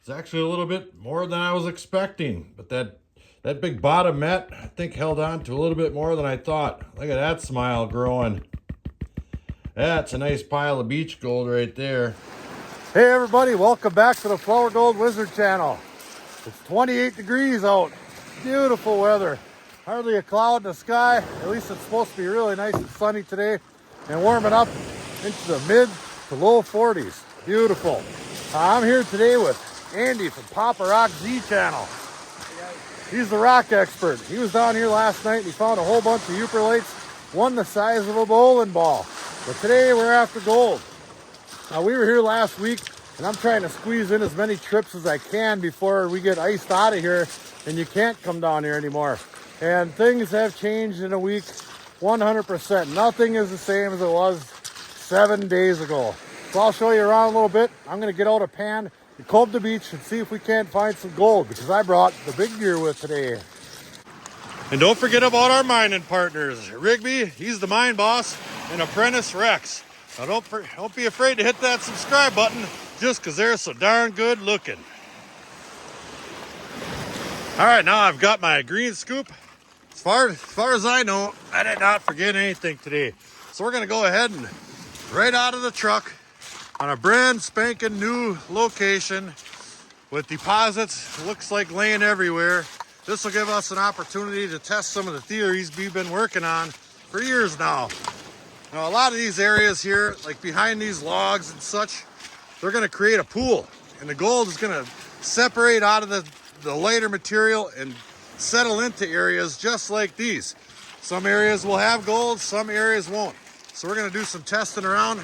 It's actually a little bit more than I was expecting, but that big bottom met, I think, held on to a little bit more than I thought. Look at that smile growing. That's a nice pile of beach gold right there. Hey everybody, welcome back to the Flourgoldwizards channel. It's 28 degrees out. Beautiful weather. Hardly a cloud in the sky. At least it's supposed to be really nice and sunny today. And warming up into the mid to low 40s. Beautiful. I'm here today with Andy from Papa Rock Z channel. He's the rock expert. He was down here last night and he found a whole bunch of Uperlites, one the size of a bowling ball. But today we're after gold. Now we were here last week and I'm trying to squeeze in as many trips as I can before we get iced out of here and you can't come down here anymore. And things have changed in a week 100%. Nothing is the same as it was 7 days ago. So I'll show you around a little bit. I'm going to get out a pan and comb the beach and see if we can't find some gold because I brought the big gear with today. And don't forget about our mining partners. Rigby, he's the mine boss, and Apprentice Rex. Now don't be afraid to hit that subscribe button just because they're so darn good looking. All right, now I've got my green scoop. As far as I know, I did not forget anything today. So we're gonna go ahead and right out of the truck on a brand spanking new location with deposits, looks like laying everywhere. This will give us an opportunity to test some of the theories we've been working on for years now. Now, a lot of these areas here, like behind these logs and such, they're gonna create a pool and the gold is gonna separate out of the lighter material and settle into areas just like these. Some areas will have gold, some areas won't. So we're gonna do some testing around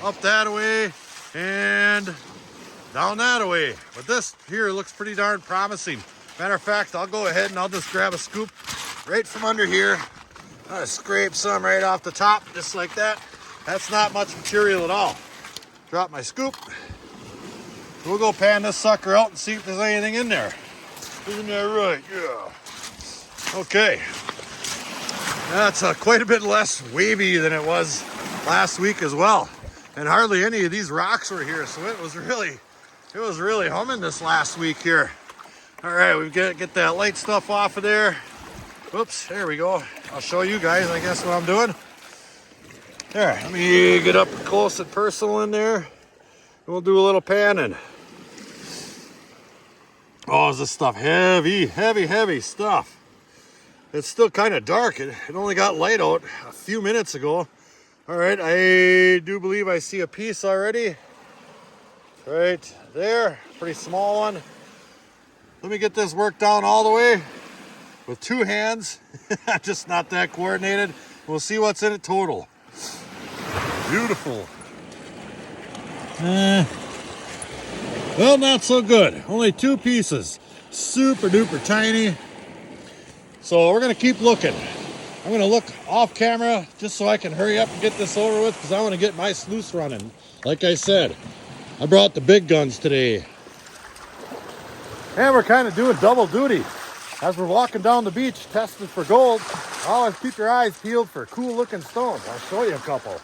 up that way and down that way. But this here looks pretty darn promising. Matter of fact, I'll go ahead and I'll just grab a scoop right from under here. I'm gonna scrape some right off the top, just like that. That's not much material at all. Drop my scoop. We'll go pan this sucker out and see if there's anything in there. Isn't that right? Yeah. Okay. That's quite a bit less wavy than it was last week as well. And hardly any of these rocks were here, so it was really humming this last week here. All right, we've got to get that light stuff off of there. Whoops, there we go. I'll show you guys, I guess, what I'm doing. There, let me get up close and personal in there. We'll do a little panning. Oh, is this stuff heavy, heavy stuff. It's still kind of dark. It only got light out a few minutes ago. All right, I do believe I see a piece already. Right there, pretty small one. Let me get this worked down all the way with two hands. Just not that coordinated. We'll see what's in it total. Beautiful. Well, not so good. Only two pieces. Super duper tiny. So we're gonna keep looking. I'm gonna look off camera just so I can hurry up and get this over with because I want to get my sluice running. Like I said, I brought the big guns today. And we're kind of doing double duty. As we're walking down the beach testing for gold, always keep your eyes peeled for cool looking stones. I'll show you a couple.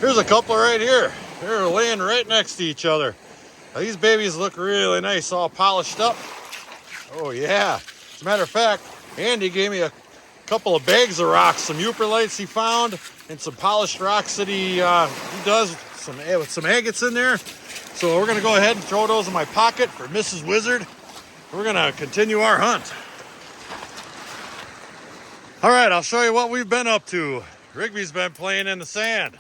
Here's a couple right here. They're laying right next to each other. Now, these babies look really nice, all polished up. Oh yeah. As a matter of fact, Andy gave me a couple of bags of rocks, some Uperlites he found, and some polished rocks that he does with some agates in there. So we're gonna go ahead and throw those in my pocket for Mrs. Wizard. We're gonna continue our hunt. All right, I'll show you what we've been up to. Rigby's been playing in the sand.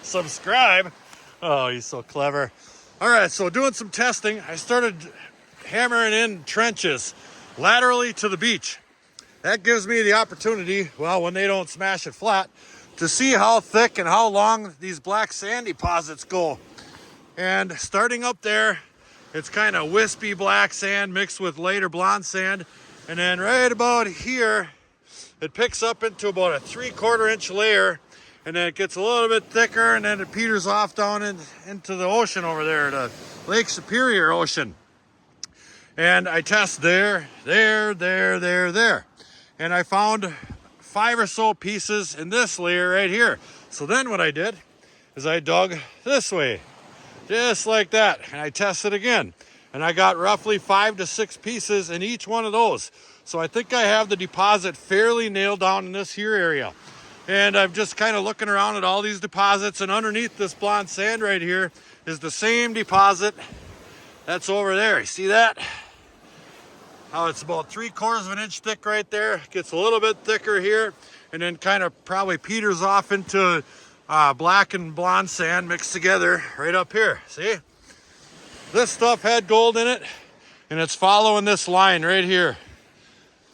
Subscribe. Oh, he's so clever. All right, so doing some testing. I started hammering in trenches laterally to the beach. That gives me the opportunity, well, when they don't smash it flat, to see how thick and how long these black sand deposits go. And starting up there, it's kind of wispy black sand mixed with lighter blonde sand. And then right about here, it picks up into about a 3/4 inch layer. And then it gets a little bit thicker and then it peters off down into the ocean over there, the Lake Superior Ocean. And I test there. And I found 5 or so pieces in this layer right here. So then what I did is I dug this way. just like that. And I tested again, and I got roughly 5 to 6 pieces in each one of those. So I think I have the deposit fairly nailed down in this here area. And I'm just kind of looking around at all these deposits, and underneath this blonde sand right here is the same deposit that's over there. You see that? How it's about 3/4 of an inch thick right there. Gets a little bit thicker here, and then kind of probably peters off into black and blonde sand mixed together right up here. See? This stuff had gold in it, and it's following this line right here.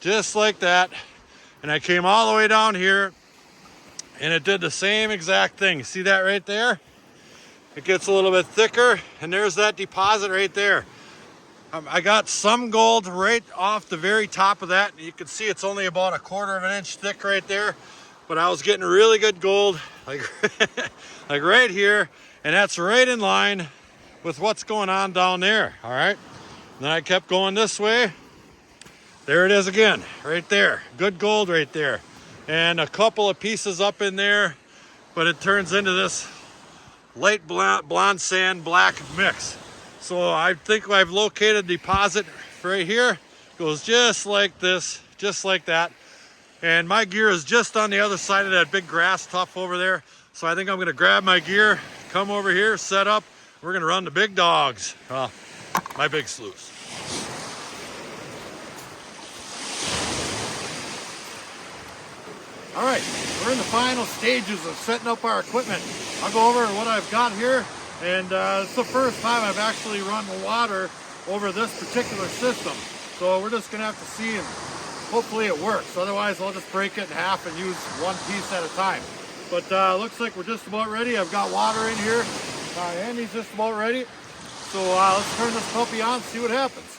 Just like that. And I came all the way down here, and it did the same exact thing. See that right there? It gets a little bit thicker, and there's that deposit right there. I got some gold right off the very top of that. You can see it's only about 1/4 of an inch thick right there, but I was getting really good gold like, like right here, and that's right in line with what's going on down there. All right, and then I kept going this way. There it is again, right there. Good gold right there, and a couple of pieces up in there, but it turns into this light blonde sand black mix. So I think I've located a deposit right here. Goes just like this, just like that. And my gear is just on the other side of that big grass tuft over there. So I think I'm gonna grab my gear, come over here, set up. We're gonna run the big dogs. My big sluice. All right, we're in the final stages of setting up our equipment. I'll go over what I've got here, and it's the first time I've actually run water over this particular system. So we're just gonna have to see, and hopefully it works. Otherwise, I'll just break it in half and use one piece at a time. But looks like we're just about ready. I've got water in here. Andy's just about ready. So let's turn this puppy on, see what happens.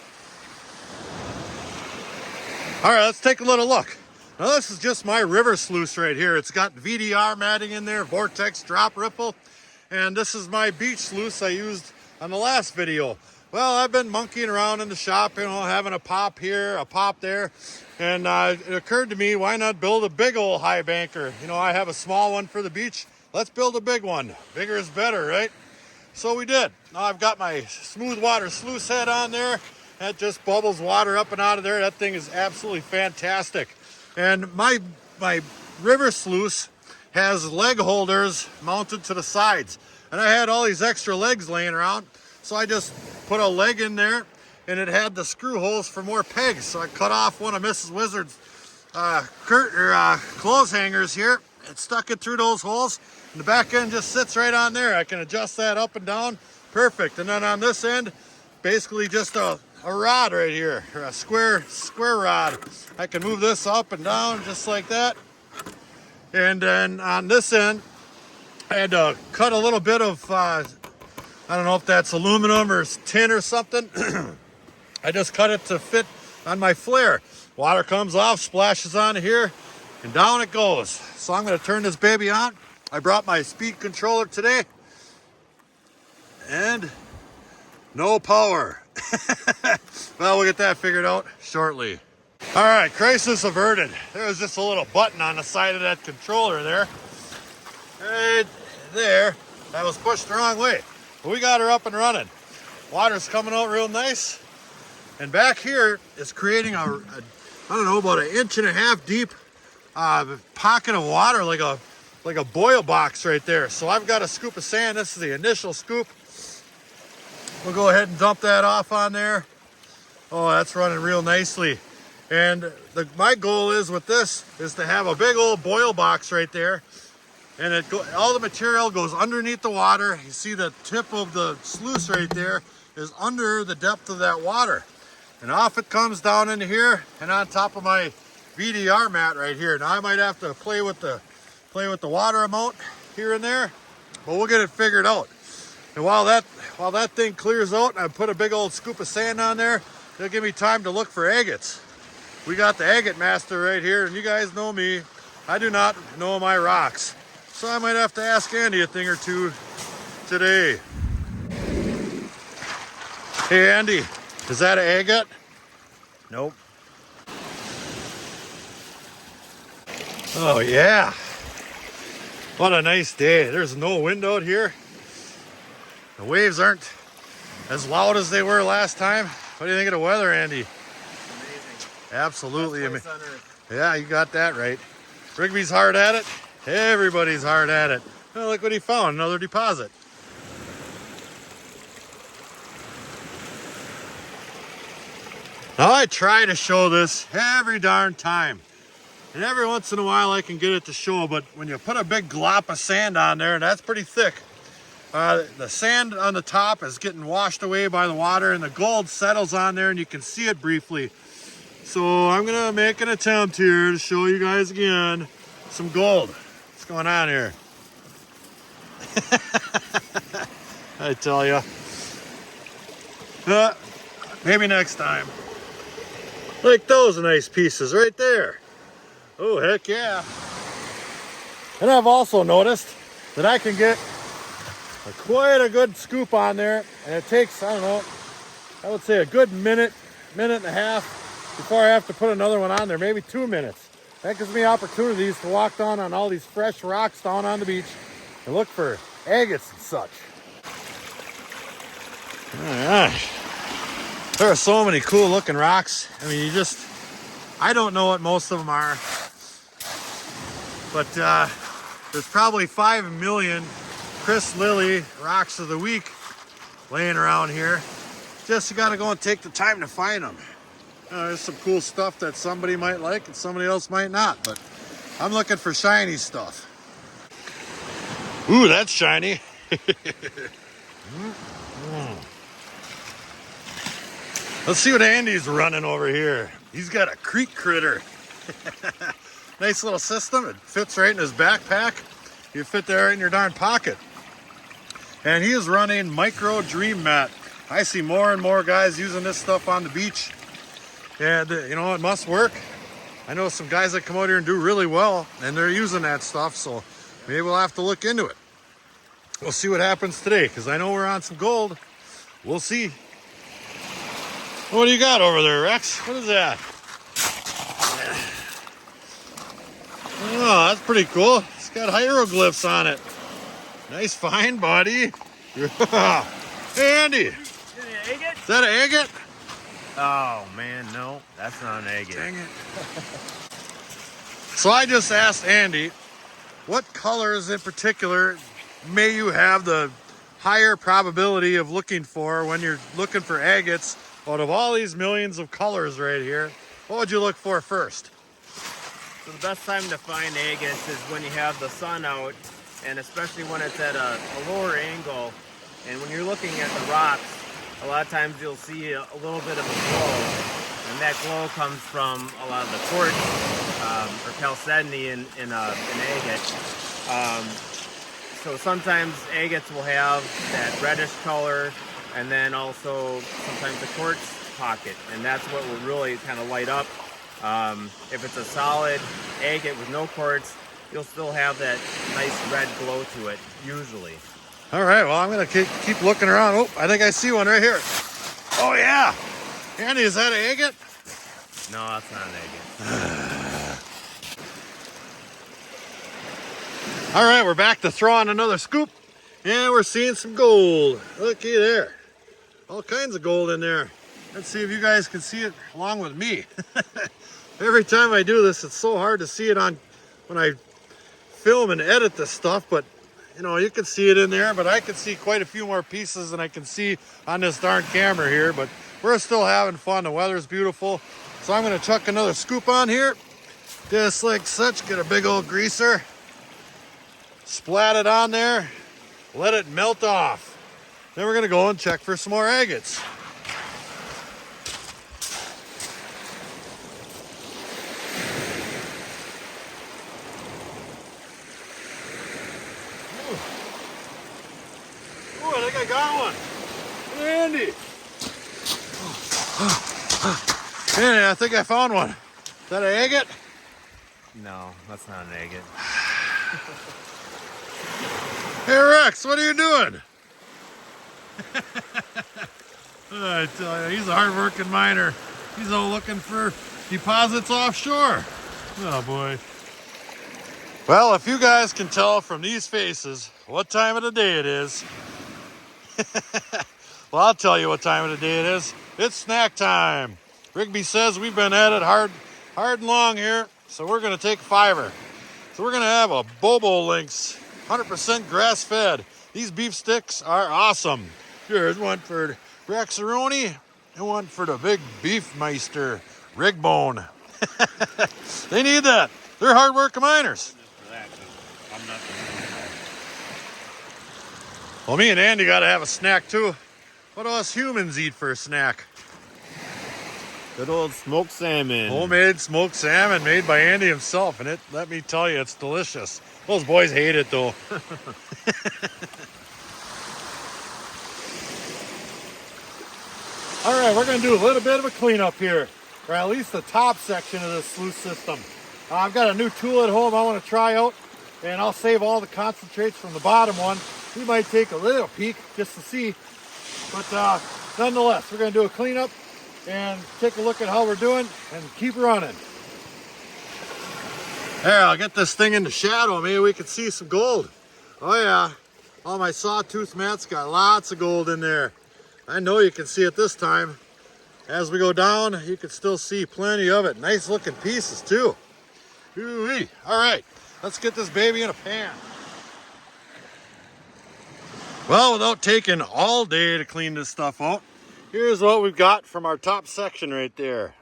All right, let's take a little look. Now this is just my river sluice right here. It's got VDR matting in there, vortex drop ripple. And this is my beach sluice I used on the last video. Well, I've been monkeying around in the shop, you know, having a pop here, a pop there. And it occurred to me, why not build a big old high banker? You know, I have a small one for the beach. Let's build a big one. Bigger is better, right? So we did. Now I've got my smooth water sluice head on there. That just bubbles water up and out of there. That thing is absolutely fantastic. And my river sluice has leg holders mounted to the sides. And I had all these extra legs laying around. So I just put a leg in there, and it had the screw holes for more pegs. So I cut off one of Mrs. Wizard's clothes hangers here and stuck it through those holes. And the back end just sits right on there. I can adjust that up and down. Perfect. And then on this end, basically just a rod right here, or a square rod. I can move this up and down just like that. And then on this end, I had to cut a little bit of, I don't know if that's aluminum or tin or something. I just cut it to fit on my flare. Water comes off, splashes onto here, and down it goes. So I'm going to turn this baby on. I brought my speed controller today, and no power. Well, we'll get that figured out shortly. All right, crisis averted. There was just a little button on the side of that controller there. Right there. That was pushed the wrong way. But we got her up and running. Water's coming out real nice. And back here is creating I don't know, about 1.5 inch deep pocket of water, like a boil box right there. So I've got a scoop of sand. This is the initial scoop. We'll go ahead and dump that off on there. Oh, that's running real nicely. And my goal is with this is to have a big old boil box right there. And all the material goes underneath the water. You see the tip of the sluice right there is under the depth of that water. And off it comes down into here and on top of my VDR mat right here. Now I might have to play with the water amount here and there, but we'll get it figured out. And while that thing clears out and I put a big old scoop of sand on there, it'll give me time to look for agates. We got the agate master right here, and you guys know me. I do not know my rocks. So I might have to ask Andy a thing or two today. Hey Andy, is that an agate? Nope. Oh yeah. What a nice day. There's no wind out here. The waves aren't as loud as they were last time. What do you think of the weather, Andy? Amazing. Absolutely Best place on earth. Yeah, you got that right. Rigby's hard at it. Everybody's hard at it. Oh, look what he found, another deposit. Now I try to show this every darn time. And every once in a while I can get it to show, but when you put a big glop of sand on there, and that's pretty thick, the sand on the top is getting washed away by the water and the gold settles on there and you can see it briefly. So I'm gonna make an attempt here to show you guys again some gold. What's going on here? I tell you. Maybe next time. Like those nice pieces right there. Oh, heck yeah. And I've also noticed that I can get quite a good scoop on there, and it takes, I don't know, I would say a good minute and a half before I have to put another one on there, maybe 2 minutes. That gives me opportunities to walk down on all these fresh rocks down on the beach and look for agates and such. Oh my gosh. There are so many cool looking rocks. I mean, I don't know what most of them are, but there's probably 5 million Chris Lilly rocks of the week laying around here. Just you gotta go and take the time to find them. There's some cool stuff that somebody might like and somebody else might not, but I'm looking for shiny stuff. Ooh, that's shiny. Let's see what Andy's running over here. He's got a creek critter. Nice little system. It fits right in his backpack. You fit there right in your darn pocket. And he is running Micro Dream Mat. I see more and more guys using this stuff on the beach. And you know, it must work. I know some guys that come out here and do really well, and they're using that stuff, so maybe we'll have to look into it. We'll see what happens today, because I know we're on some gold. We'll see. What do you got over there, Rex? What is that? Oh, that's pretty cool. It's got hieroglyphs on it. Nice find, buddy. Hey, Andy. Is that an agate? Oh man, no, that's not an agate. Dang it. So I just asked Andy, what colors in particular may you have the higher probability of looking for when you're looking for agates? Out of all these millions of colors right here, what would you look for first? So the best time to find agates is when you have the sun out, and especially when it's at a lower angle. And when you're looking at the rocks, a lot of times you'll see a little bit of a glow, and that glow comes from a lot of the quartz or chalcedony in an agate. So sometimes agates will have that reddish color, and then also sometimes the quartz pocket, and that's what will really kind of light up. If it's a solid agate with no quartz, you'll still have that nice red glow to it, usually. All right, well, I'm going to keep looking around. Oh, I think I see one right here. Oh, yeah. Andy, is that an agate? No, that's not an agate. All right, we're back to throw on another scoop. And we're seeing some gold. Looky there. All kinds of gold in there. Let's see if you guys can see it along with me. Every time I do this, it's so hard to see it on when I film and edit this stuff, but you know, you can see it in there, but I can see quite a few more pieces than I can see on this darn camera here, but we're still having fun. The weather's beautiful. So I'm gonna chuck another scoop on here, just like such. Get a big old greaser, splat it on there, let it melt off. Then we're gonna go and check for some more agates. Oh, I think I got one. Hey, Andy. Andy, I think I found one. Is that an agate? No, that's not an agate. Hey, Rex, what are you doing? I tell you, he's a hard-working miner. He's all looking for deposits offshore. Oh, boy. Well, if you guys can tell from these faces what time of the day it is, Well, I'll tell you what time of the day it is. It's snack time. Rigby says we've been at it hard and long here, so we're going to take a $5. So we're going to have a Bobo Links, 100% grass-fed. These beef sticks are awesome. Here's one for Rexaroni and one for the big beef meister, Rigbone. They need that. They're hard-working miners. Well, me and Andy got to have a snack too. What do us humans eat for a snack? Good old smoked salmon. Homemade smoked salmon made by Andy himself, and let me tell you, it's delicious. Those boys hate it though. All right, we're going to do a little bit of a cleanup here, or at least the top section of this sluice system. I've got a new tool at home I want to try out, and I'll save all the concentrates from the bottom one. We might take a little peek just to see, but nonetheless, we're going to do a cleanup and take a look at how we're doing and keep running. There, I'll get this thing in the shadow. Maybe we can see some gold. Oh yeah, all my sawtooth mats got lots of gold in there. I know you can see it this time. As we go down, you can still see plenty of it. Nice looking pieces too. Ooh-wee. All right, let's get this baby in a pan. Well, without taking all day to clean this stuff out, here's what we've got from our top section right there.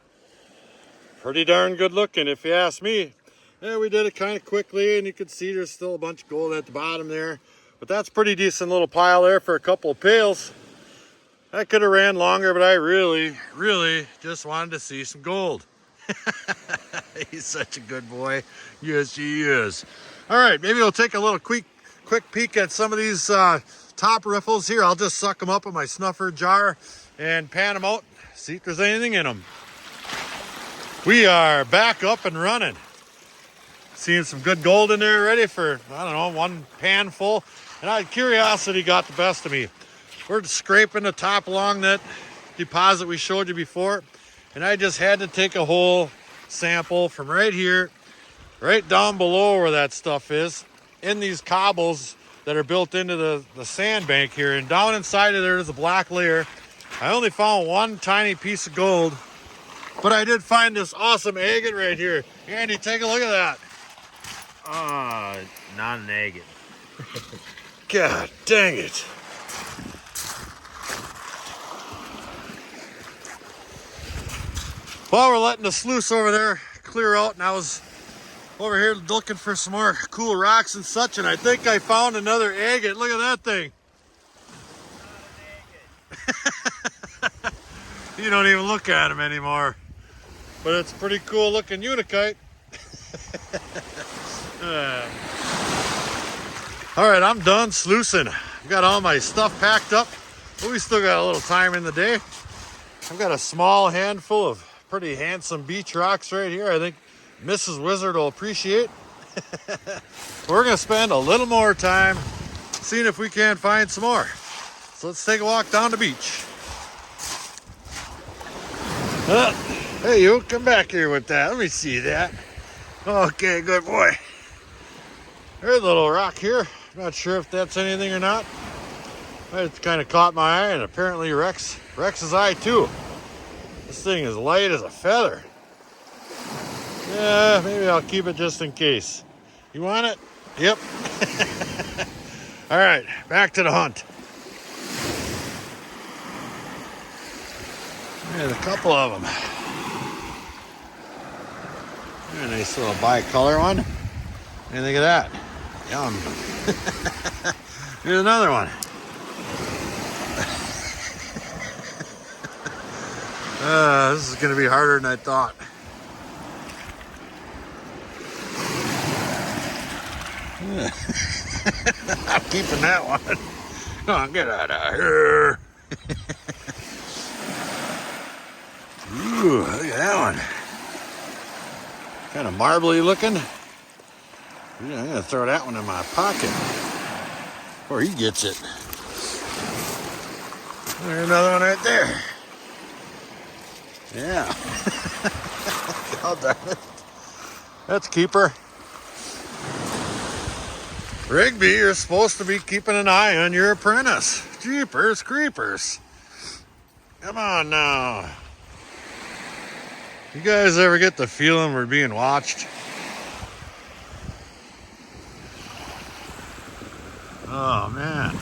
Pretty darn good looking if you ask me. Yeah, we did it kind of quickly, and you can see there's still a bunch of gold at the bottom there. But that's a pretty decent little pile there for a couple of pails. I could have ran longer, but I really just wanted to see some gold. He's such a good boy. Yes, he is. All right, maybe we'll take a little quick peek at some of these top riffles here. I'll just suck them up in my snuffer jar and pan them out, see if there's anything in them. We are back up and running. Seeing some good gold in there ready for, I don't know, one pan full. And curiosity got the best of me. We're scraping the top along that deposit we showed you before, and I just had to take a whole sample from right here, right down below where that stuff is, in these cobbles that are built into the sandbank here, and down inside of there is a black layer. I only found one tiny piece of gold, but I did find this awesome agate right here. Andy, take a look at that. Not an agate. God dang it. Well, we're letting the sluice over there clear out, and I was over here looking for some more cool rocks and such, and I think I found another agate. Look at that thing. You don't even look at them anymore. But it's a pretty cool looking unikite. All right, I'm done sluicing. I've got all my stuff packed up, but we still got a little time in the day. I've got a small handful of pretty handsome beach rocks right here. I think Mrs. Wizard will appreciate. We're gonna spend a little more time seeing if we can find some more. So let's take a walk down the beach. Hey, you come back here with that. Let me see that. Okay, good boy. There's a little rock here. Not sure if that's anything or not. It's kind of caught my eye, and apparently Rex's eye too. This thing is light as a feather. Yeah, maybe I'll keep it just in case. You want it? Yep. All right, back to the hunt. There's a couple of them. There's a nice little bicolor one. What do you think of that? Yum. Here's another one. This is going to be harder than I thought. I'm keeping that one. Come on, get out of here. Ooh, look at that one. Kind of marbly looking. Yeah, I'm going to throw that one in my pocket before he gets it. There's another one right there. Yeah. God damn it. That's a keeper. Rigby, you're supposed to be keeping an eye on your apprentice. Jeepers creepers. Come on now. You guys ever get the feeling we're being watched? Oh man.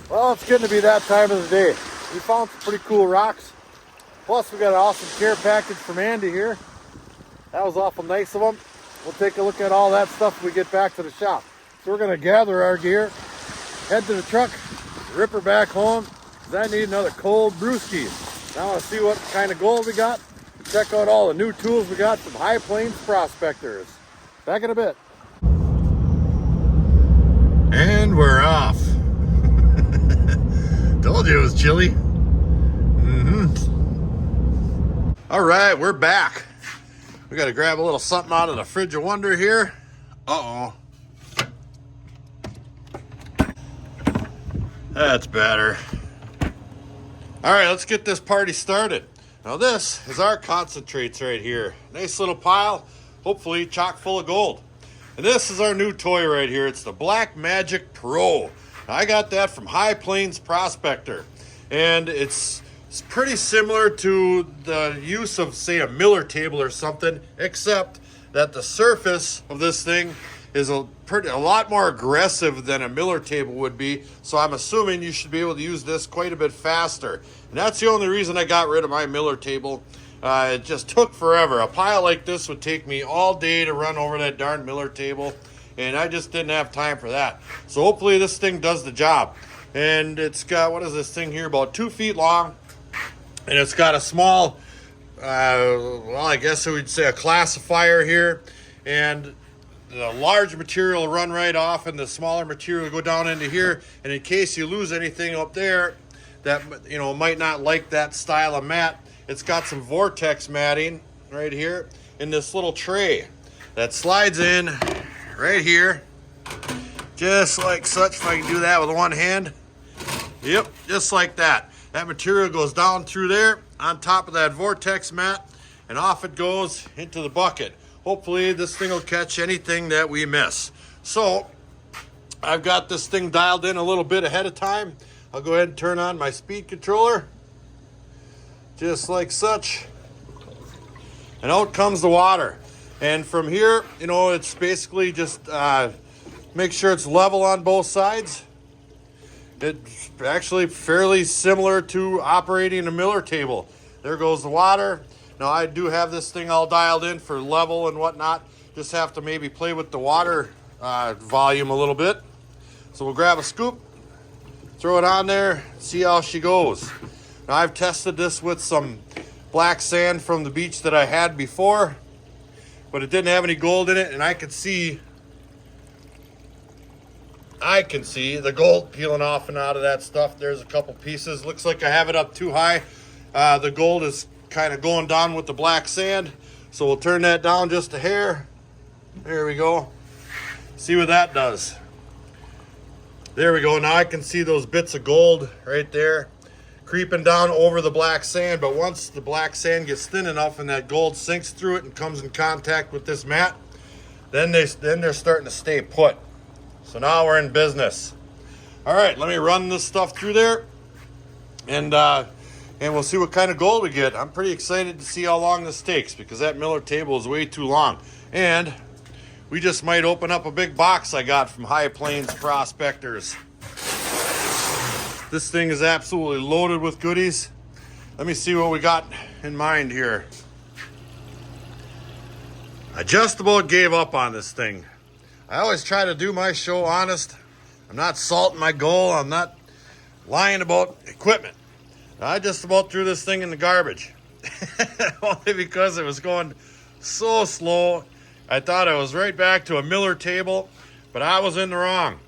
Well, it's getting to be that time of the day. We found some pretty cool rocks. Plus, we got an awesome care package from Andy here. That was awful nice of him. We'll take a look at all that stuff when we get back to the shop. So we're gonna gather our gear, head to the truck, rip her back home, because I need another cold brewski. Now I want to see what kind of gold we got. Check out all the new tools we got from High Plains Prospectors. Back in a bit. And we're off. Told you it was chilly. All right, we're back. We got to grab a little something out of the fridge of wonder here. Uh-oh. That's better. All right, let's get this party started. Now this is our concentrates right here. Nice little pile, hopefully chock full of gold. And this is our new toy right here. It's the Black Magic Pro. Now, I got that from High Plains Prospector. And it's pretty similar to the use of, say, a Miller table or something, except that the surface of this thing is a lot more aggressive than a Miller table would be. So I'm assuming you should be able to use this quite a bit faster. And that's the only reason I got rid of my Miller table. It just took forever. A pile like this would take me all day to run over that darn Miller table, and I just didn't have time for that. So hopefully this thing does the job. And it's got, what is this thing here, about 2 feet long, and it's got a small, well, I guess I would say a classifier here, and the large material will run right off, and the smaller material will go down into here. And in case you lose anything up there that, you know, might not like that style of mat, it's got some vortex matting right here in this little tray that slides in right here, just like such. If I can do that with one hand. Yep, just like that. That material goes down through there on top of that vortex mat, and off it goes into the bucket. Hopefully this thing will catch anything that we miss. So I've got this thing dialed in a little bit ahead of time. I'll go ahead and turn on my speed controller, just like such, and out comes the water. And from here, you know, it's basically just make sure it's level on both sides. It's actually fairly similar to operating a Miller table. There goes the water. Now I do have this thing all dialed in for level and whatnot. Just have to maybe play with the water volume a little bit. So we'll grab a scoop, throw it on there, see how she goes. Now I've tested this with some black sand from the beach that I had before, but it didn't have any gold in it, and I can see the gold peeling off and out of that stuff. There's a couple pieces. Looks like I have it up too high. The gold is kind of going down with the black sand, so we'll turn that down just a hair. There we go. See what that does. There we go. Now I can see those bits of gold right there creeping down over the black sand, but once the black sand gets thin enough and that gold sinks through it and comes in contact with this mat, then they're starting to stay put. So now we're in business. All right, let me run this stuff through there, and we'll see what kind of gold we get. I'm pretty excited to see how long this takes, because that Miller table is way too long. And we just might open up a big box I got from High Plains Prospectors. This thing is absolutely loaded with goodies. Let me see what we got in mind here. I just about gave up on this thing. I always try to do my show honest. I'm not salting my goal. I'm not lying about equipment. I just about threw this thing in the garbage. Only because it was going so slow. I thought I was right back to a Miller table, but I was in the wrong.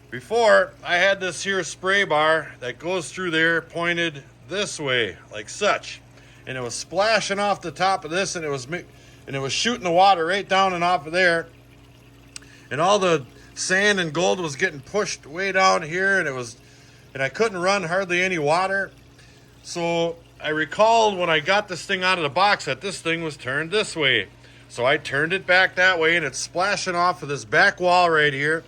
Before, I had this here spray bar that goes through there, pointed this way, like such. And it was splashing off the top of this, and it was shooting the water right down and off of there. And all the sand and gold was getting pushed way down here, and I couldn't run hardly any water. So I recalled when I got this thing out of the box that this thing was turned this way. So I turned it back that way, and it's splashing off of this back wall right here.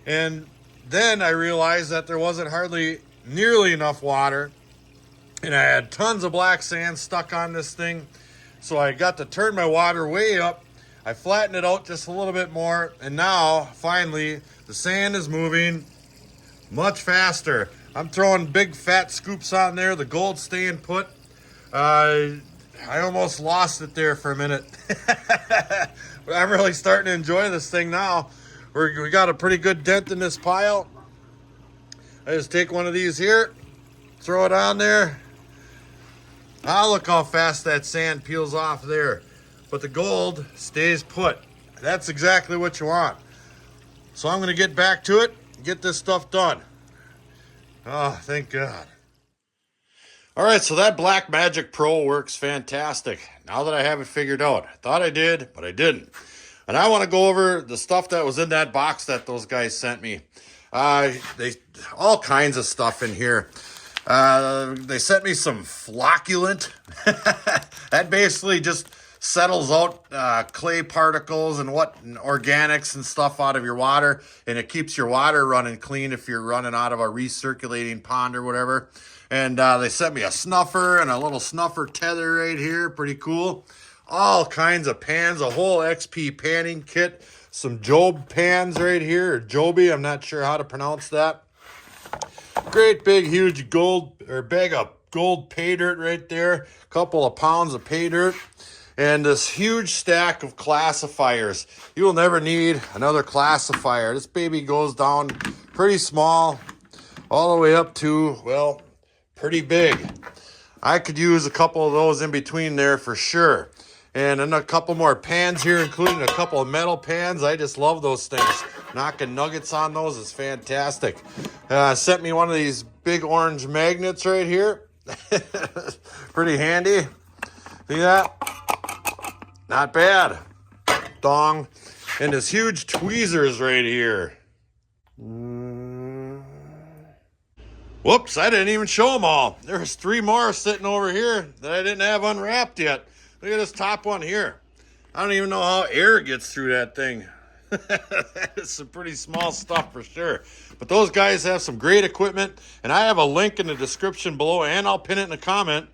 And then I realized that there wasn't hardly nearly enough water, and I had tons of black sand stuck on this thing. So I got to turn my water way up. I flattened it out just a little bit more, and now finally the sand is moving much faster. I'm throwing big fat scoops on there. The gold's staying put. I almost lost it there for a minute. But I'm really starting to enjoy this thing now. We got a pretty good dent in this pile. I just take one of these here, throw it on there. Ah, look how fast that sand peels off there. But the gold stays put. That's exactly what you want. So I'm going to get back to it, get this stuff done. Oh, thank God. All right, so that Black Magic Pro works fantastic. Now that I have it figured out. I thought I did, but I didn't. And I want to go over the stuff that was in that box that those guys sent me. They all kinds of stuff in here. They sent me some flocculant. That basically just settles out clay particles and organics and stuff out of your water, and it keeps your water running clean if you're running out of a recirculating pond or whatever. And they sent me a snuffer and a little snuffer tether right here. Pretty cool. All kinds of pans, a whole XP panning kit. Some Job pans right here, or Joby, I'm not sure how to pronounce that. Great big huge bag of gold pay dirt right there. A couple of pounds of pay dirt. And this huge stack of classifiers. You will never need another classifier. This baby goes down pretty small, all the way up to, well, pretty big. I could use a couple of those in between there for sure. And then a couple more pans here, including a couple of metal pans. I just love those things. Knocking nuggets on those is fantastic. Sent me one of these big orange magnets right here. Pretty handy. See that? Not bad. Dong. And this huge tweezers right here. Whoops, I didn't even show them all. There's 3 more sitting over here that I didn't have unwrapped yet. Look at this top one here. I don't even know how air gets through that thing. It's some pretty small stuff for sure. But those guys have some great equipment, and I have a link in the description below, and I'll pin it in a comment,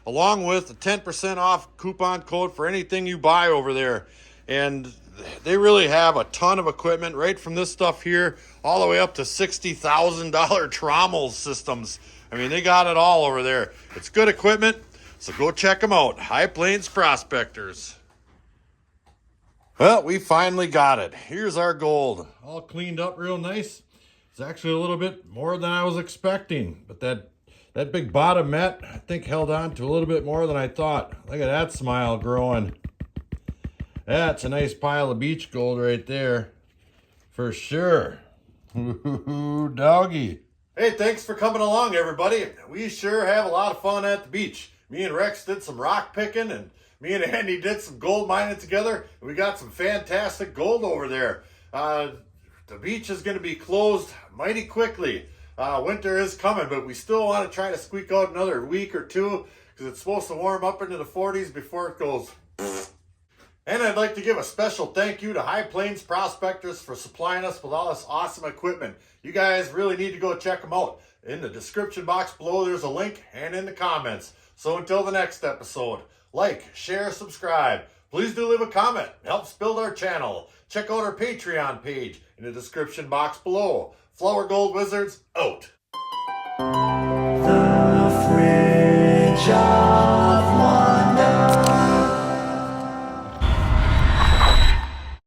along with a 10% off coupon code for anything you buy over there. And they really have a ton of equipment, right from this stuff here all the way up to $60,000 trommel systems. I mean, they got it all over there. It's good equipment, so go check them out. High Plains Prospectors. Well, we finally got it. Here's our gold. All cleaned up real nice. It's actually a little bit more than I was expecting. But that big bottom mat, I think, held on to a little bit more than I thought. Look at that smile growing. That's a nice pile of beach gold right there. For sure. Ooh, doggy. Hey, thanks for coming along, everybody. We sure have a lot of fun at the beach. Me and Rex did some rock picking, and me and Andy did some gold mining together. We got some fantastic gold over there. The beach is going to be closed mighty quickly. Winter is coming, but we still want to try to squeak out another week or two because it's supposed to warm up into the 40s before it goes. And I'd like to give a special thank you to High Plains Prospectors for supplying us with all this awesome equipment. You guys really need to go check them out. In the description box below, there's a link, and in the comments. So until the next episode, like, share, subscribe. Please do leave a comment. It helps build our channel. Check out our Patreon page in the description box below. Flourgoldwizards out.